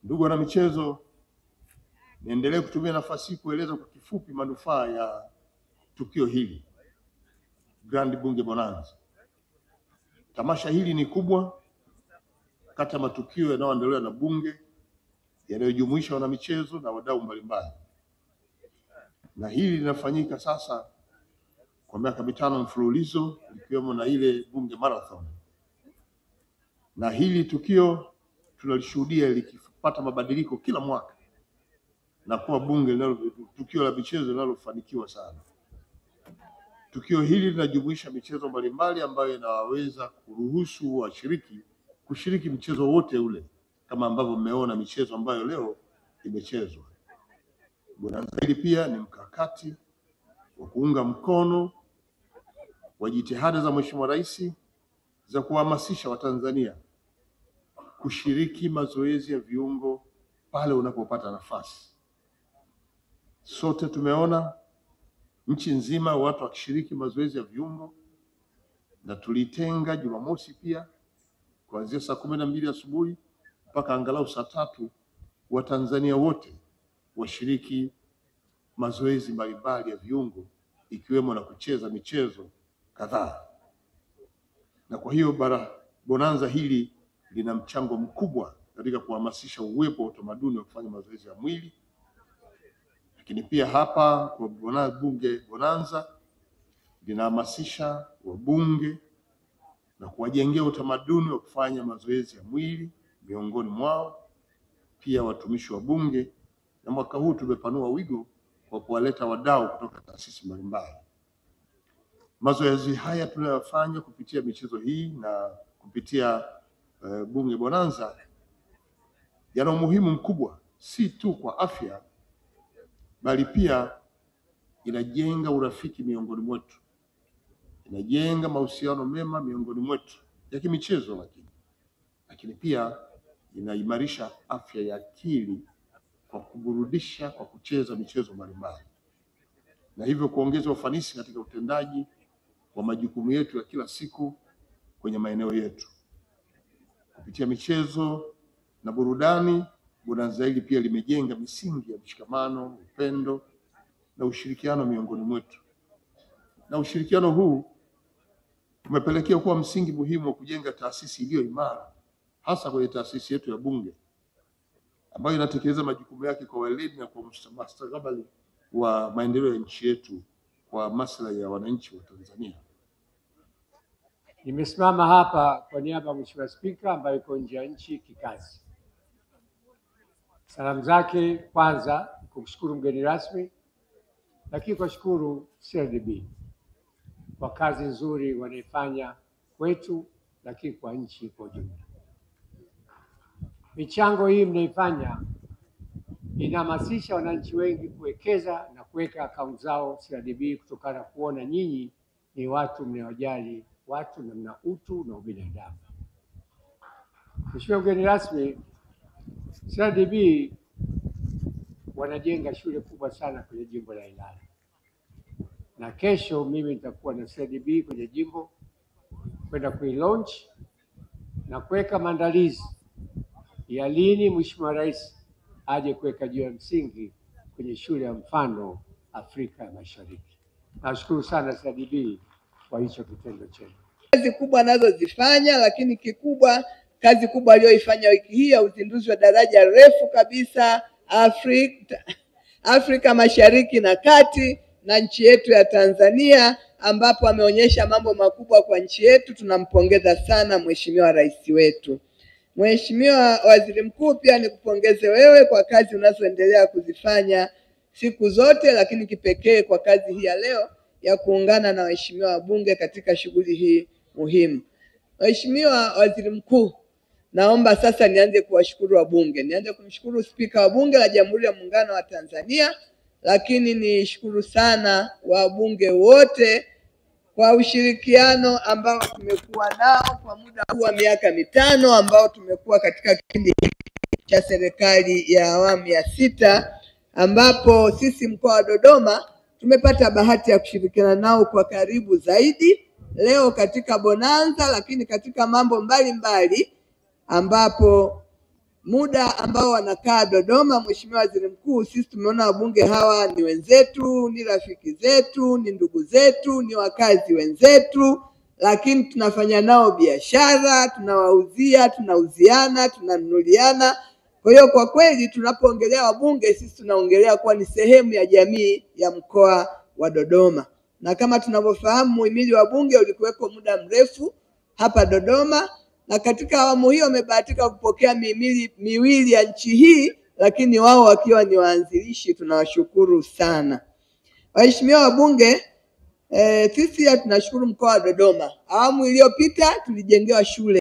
Ndugu wana michezo, niendelee kutumia nafasi hii kueleza kwa kifupi manufaa ya tukio hili Grand Bunge Bonanza. Tamasha hili ni kubwa kati ya matukio yanayoandaliwa na Bunge yanayojumuisha wana michezo na wadau mbalimbali, na hili linafanyika sasa kwa miaka 5 mfululizo, ikiwemo na ile Bunge Marathon. Na hili tukio tunalishuhudia likipata mabadiliko kila mwaka na kuwa tukio la michezo linalofanikiwa sana. Tukio hili linajumuisha michezo mbalimbali ambayo inaweza kuruhusu washiriki kushiriki mchezo wote ule, kama ambavyo mmeona michezo ambayo leo imechezwa. Bonanza hili pia ni mkakati wa kuunga mkono wa jitihada za Mheshimiwa Rais za kuhamasisha Watanzania kushiriki mazoezi ya viungo pale unapopata nafasi. Sote tumeona nchi nzima watu wakishiriki mazoezi ya viungo, na tulitenga Jumamosi pia kuanzia saa 12 asubuhi mpaka angalau saa 3 Watanzania wote washiriki mazoezi mbalimbali ya viungo, ikiwemo na kucheza michezo kadhaa. Na kwa hiyo bonanza hili lina mchango mkubwa katika kuhamasisha uwepo wa utamaduni wa kufanya mazoezi ya mwili. Lakini pia hapa kwa Bunge Bonanza linahamasisha wabunge na kuwajengea utamaduni wa kufanya mazoezi ya mwili miongoni mwao, pia watumishi wa Bunge. Na mwaka huu tumepanua wigo kwa kuwaleta wadau kutoka taasisi mbalimbali. Mazoezi haya tunayofanya kupitia michezo hii na kupitia Bunge Bonanza yana umuhimu mkubwa, si tu kwa afya, bali pia inajenga urafiki miongoni mwetu, inajenga mahusiano mema miongoni mwetu ya kimichezo, lakini pia inaimarisha afya ya akili kwa kuburudisha kwa kucheza michezo mbalimbali, na hivyo kuongeza ufanisi katika utendaji wa majukumu yetu ya kila siku kwenye maeneo yetu. Kupitia michezo na burudani, bonanza hili pia limejenga misingi ya mshikamano, upendo na ushirikiano miongoni mwetu. Na ushirikiano huu umepelekea kuwa msingi muhimu wa kujenga taasisi iliyo imara, hasa kwenye taasisi yetu ya Bunge ambayo inatekeleza majukumu yake kwa weledi na kwa mustakabali wa maendeleo ya nchi yetu kwa maslahi ya wananchi wa Tanzania. Nimesimama hapa kwa niaba ya Mheshimiwa Spika ambaye yuko nje ya nchi kikazi. Salamu zake kwanza kumshukuru mgeni rasmi, lakini kushukuru CRDB kwa kazi nzuri wanaifanya kwetu, lakini kwa nchi kwa ujumla. Michango hii mnaifanya inahamasisha wananchi wengi kuwekeza na kuweka akaunti zao CRDB, kutokana na kuona nyinyi ni watu mnaojali watu na mna utu na ubinadamu. Mheshimiwa mgeni rasmi, CRDB wanajenga shule kubwa sana kwenye jimbo la Ilala, na kesho mimi nitakuwa na CRDB kwenye jimbo kwenda kuilaunch na kuweka maandalizi ya lini Mheshimiwa Rais aje kuweka jiwe msingi kwenye shule ya mfano Afrika ya Mashariki. Nashukuru sana CRDB kwa hicho kitendo chenu. Kazi kubwa anazozifanya, lakini kikubwa kazi kubwa aliyoifanya wiki hii ya uzinduzi wa daraja refu kabisa Afrika Mashariki na Kati na nchi yetu ya Tanzania, ambapo ameonyesha mambo makubwa kwa nchi yetu. Tunampongeza sana Mheshimiwa Rais wetu. Mheshimiwa Waziri Mkuu, pia nikupongeze wewe kwa kazi unazoendelea kuzifanya siku zote, lakini kipekee kwa kazi hii ya leo ya kuungana na waheshimiwa wabunge katika shughuli hii muhimu. Mheshimiwa Waziri Mkuu, naomba sasa nianze kuwashukuru wabunge. Nianze kumshukuru Spika wa Bunge la Jamhuri ya Muungano wa Tanzania, lakini nishukuru sana wabunge wote kwa ushirikiano ambao tumekuwa nao kwa muda huu wa miaka 5 ambao tumekuwa katika kipindi cha serikali ya awamu ya 6, ambapo sisi mkoa wa Dodoma tumepata bahati ya kushirikiana nao kwa karibu zaidi leo katika bonanza, lakini katika mambo mbalimbali ambapo muda ambao wanakaa Dodoma, Mheshimiwa Waziri Mkuu, sisi tumeona wabunge hawa ni wenzetu, ni rafiki zetu, ni ndugu zetu, ni wakazi wenzetu, lakini tunafanya nao biashara, tunawauzia, tunauziana, tunanunuliana. Kwa hiyo kwa kweli tunapoongelea wabunge, sisi tunaongelea kuwa ni sehemu ya jamii ya mkoa wa Dodoma. Na kama tunavyofahamu, muhimili wa bunge ulikuwepo muda mrefu hapa Dodoma, na katika awamu hiyo wamebahatika kupokea mihimili miwili ya nchi hii, lakini wao wakiwa ni waanzilishi. Tunawashukuru sana waheshimiwa wabunge. Sisi tunashukuru mkoa wa Dodoma, awamu iliyopita tulijengewa shule